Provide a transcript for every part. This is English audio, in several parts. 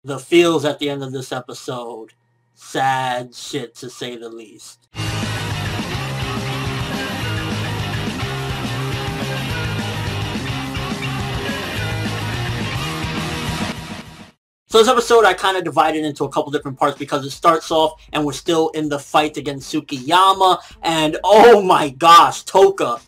the feels at the end of this episode. Sad shit, to say the least. So this episode I kind of divided into a couple different parts because it starts off and we're still in the fight against Tsukiyama, and oh my gosh, Touka,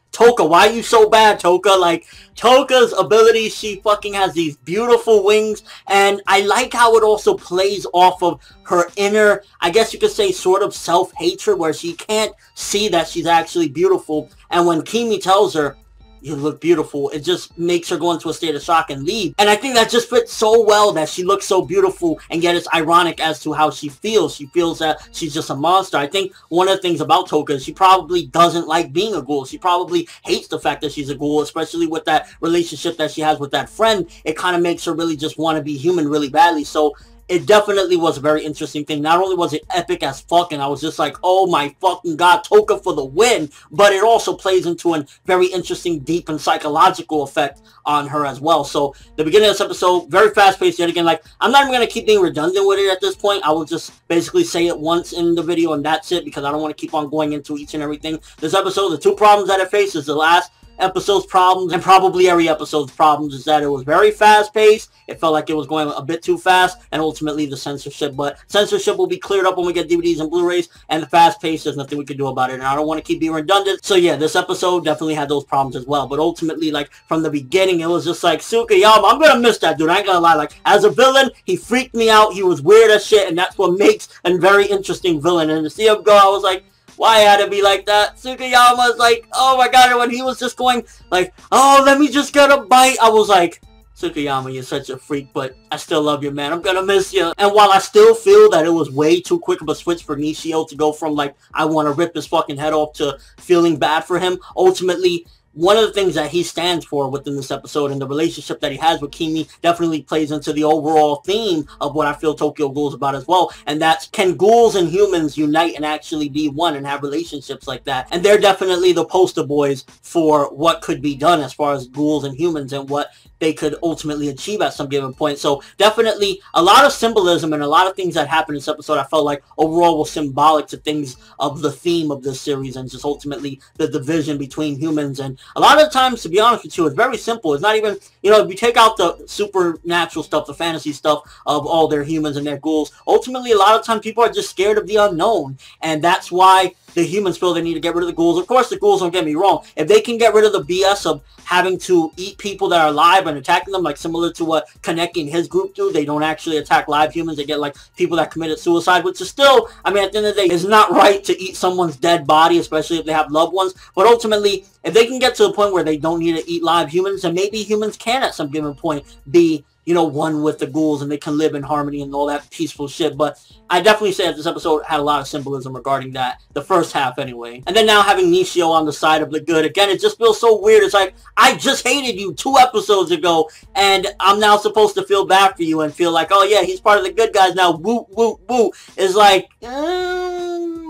why are you so bad, Touka? Like, Touka's ability, she fucking has these beautiful wings, and I like how it also plays off of her inner, I guess you could say, sort of self-hatred, where she can't see that she's actually beautiful, and when Kimi tells her, you look beautiful, it just makes her go into a state of shock and leave. And I think that just fits so well, that she looks so beautiful, and yet it's ironic as to how she feels. She feels that she's just a monster. I think one of the things about Touka is she probably doesn't like being a ghoul. She probably hates the fact that she's a ghoul, especially with that relationship that she has with that friend. It kind of makes her really just want to be human really badly. So it definitely was a very interesting thing. Not only was it epic as fuck, and I was just like, oh my fucking god, Touka for the win, but it also plays into a very interesting, deep, and psychological effect on her as well. So the beginning of this episode, very fast-paced yet again. Like, I'm not even going to keep being redundant with it at this point. I will just basically say it once in the video, and that's it, because I don't want to keep on going into each and everything. This episode, the two problems that it faces, the last episode's problems, and probably every episode's problems, is that it was very fast-paced. It felt like it was going a bit too fast, and ultimately the censorship. But censorship will be cleared up when we get DVDs and Blu-rays, and the fast-paced, there's nothing we can do about it, and I don't want to keep being redundant. So yeah, this episode definitely had those problems as well. But ultimately, like, from the beginning, it was just like, Tsukiyama, I'm gonna miss that dude, I ain't gonna lie. Like, as a villain, he freaked me out. He was weird as shit, and that's what makes a very interesting villain. And to see him go, I was like, why had to be like that? Tsukiyama's like, oh my god, and when he was just going like, oh, let me just get a bite, I was like, Tsukiyama, you're such a freak, but I still love you, man. I'm gonna miss you. And while I still feel that it was way too quick of a switch for Nishio to go from like, I want to rip his fucking head off, to feeling bad for him, ultimately, one of the things that he stands for within this episode and the relationship that he has with Kimi definitely plays into the overall theme of what I feel Tokyo Ghoul is about as well. And that's, can ghouls and humans unite and actually be one and have relationships like that? And they're definitely the poster boys for what could be done as far as ghouls and humans and what they could ultimately achieve at some given point. So definitely a lot of symbolism and a lot of things that happened in this episode I felt like overall was symbolic to things of the theme of this series and just ultimately the division between humans. And a lot of times, to be honest with you, it's very simple. It's not even, you know, if you take out the supernatural stuff, the fantasy stuff of all their humans and their ghouls, ultimately a lot of times people are just scared of the unknown, and that's why the humans feel they need to get rid of the ghouls. Of course, the ghouls, don't get me wrong. If they can get rid of the BS of having to eat people that are alive and attacking them, like similar to what Kaneki and his group do, they don't actually attack live humans. They get like people that committed suicide, which is still, I mean, at the end of the day, it's not right to eat someone's dead body, especially if they have loved ones. But ultimately, if they can get to the point where they don't need to eat live humans, then maybe humans can at some given point be, you know, one with the ghouls, and they can live in harmony and all that peaceful shit. But I definitely say that this episode had a lot of symbolism regarding that, the first half anyway. And then now having Nishio on the side of the good, again, it just feels so weird. It's like, I just hated you 2 episodes ago, and I'm now supposed to feel bad for you and feel like, oh yeah, he's part of the good guys now, woo, woo, woo. It's like,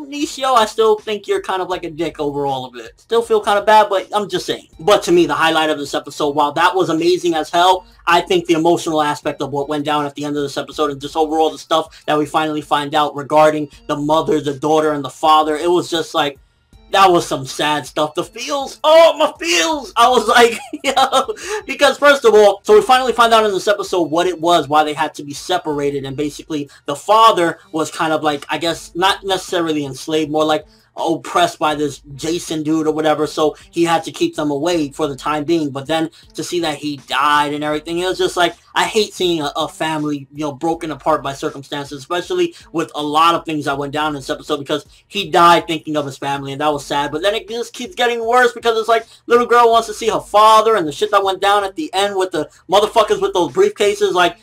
Nishio, I still think you're kind of like a dick over all of it. Still feel kind of bad, but I'm just saying. But to me, the highlight of this episode, while that was amazing as hell, I think the emotional aspect of what went down at the end of this episode and just overall the stuff that we finally find out regarding the mother, the daughter, and the father, it was just like, that was some sad stuff. The feels, oh, my feels. I was like, yo, because first of all, so we finally find out in this episode what it was, why they had to be separated. And basically, the father was kind of like, I guess, not necessarily enslaved, more like oppressed by this Jason dude or whatever, so he had to keep them away for the time being. But then to see that he died and everything, it was just like, I hate seeing a family, you know, broken apart by circumstances, especially with a lot of things that went down in this episode, because he died thinking of his family, and that was sad. But then it just keeps getting worse, because it's like, little girl wants to see her father, and the shit that went down at the end with the motherfuckers with those briefcases, like,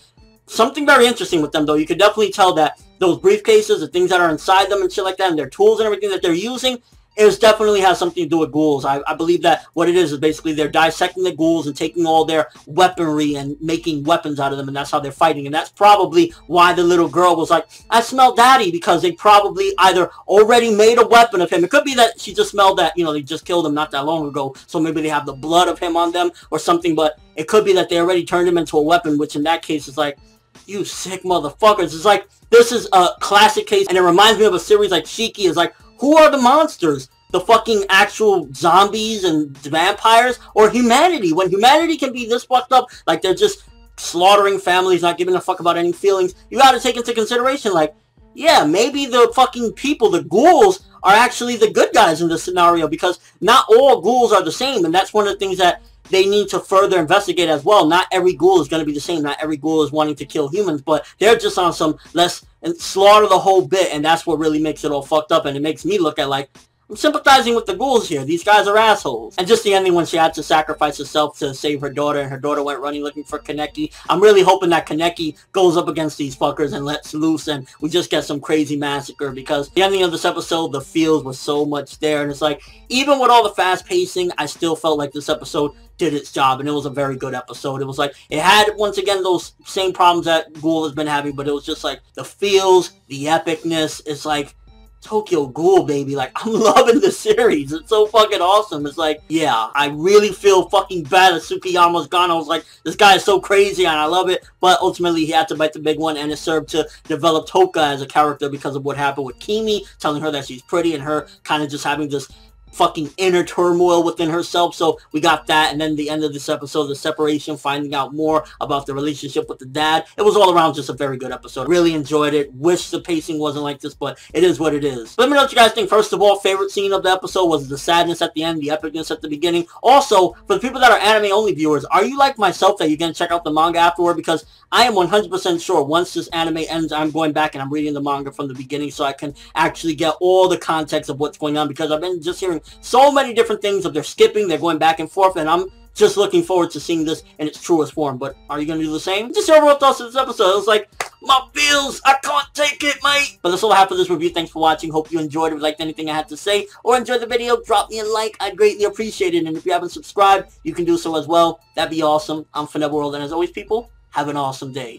something very interesting with them, though. You could definitely tell that those briefcases, the things that are inside them and shit like that, and their tools and everything that they're using, it definitely has something to do with ghouls. I believe that what it is basically they're dissecting the ghouls and taking all their weaponry and making weapons out of them, and that's how they're fighting. And that's probably why the little girl was like, I smell daddy, because they probably either already made a weapon of him. It could be that she just smelled that, you know, they just killed him not that long ago, so maybe they have the blood of him on them or something, but it could be that they already turned him into a weapon, which in that case is like, you sick motherfuckers. It's like, this is a classic case, and it reminds me of a series like Shiki. It's like, who are the monsters? The fucking actual zombies and vampires, or humanity? When humanity can be this fucked up, like they're just slaughtering families, not giving a fuck about any feelings, you gotta take into consideration, like, yeah, maybe the fucking people, the ghouls, are actually the good guys in this scenario, because not all ghouls are the same, and that's one of the things that they need to further investigate as well. Not every ghoul is going to be the same. Not every ghoul is wanting to kill humans, but they're just on some let's slaughter the whole bit, and that's what really makes it all fucked up, and it makes me look at, like, I'm sympathizing with the ghouls here. These guys are assholes. And just the ending when she had to sacrifice herself to save her daughter, and her daughter went running looking for Kaneki. I'm really hoping that Kaneki goes up against these fuckers and lets loose, and we just get some crazy massacre, because the ending of this episode, the feels was so much there, and it's like, even with all the fast pacing, I still felt like this episode did its job, and it was a very good episode. It was like, it had, once again, those same problems that Ghoul has been having, but it was just like, the feels, the epicness, it's like, Tokyo Ghoul, baby. Like, I'm loving this series. It's so fucking awesome. It's like, yeah, I really feel fucking bad that Tsukiyama's gone. I was like, this guy is so crazy, and I love it. But ultimately, he had to bite the big one, and it served to develop Touka as a character because of what happened with Kimi, telling her that she's pretty, and her kind of just having this fucking inner turmoil within herself. So we got that, and then the end of this episode, the separation, finding out more about the relationship with the dad. It was all around just a very good episode. Really enjoyed it. Wish the pacing wasn't like this, but it is what it is. Let me know what you guys think. First of all, favorite scene of the episode, was the sadness at the end, the epicness at the beginning. Also, for the people that are anime only viewers, are you like myself that you're gonna check out the manga afterward? Because I am 100% sure once this anime ends, I'm going back and I'm reading the manga from the beginning so I can actually get all the context of what's going on, because I've been just hearing so many different things of they're skipping, they're going back and forth, and I'm just looking forward to seeing this in its truest form. But are you going to do the same? Just your overall thoughts of this episode. It was like, my feels, I can't take it, mate. But that's all I have for this review. Thanks for watching. Hope you enjoyed it. If you liked anything I had to say or enjoyed the video, drop me a like. I'd greatly appreciate it. And if you haven't subscribed, you can do so as well. That'd be awesome. I'm ForneverWorld, and as always, people, have an awesome day.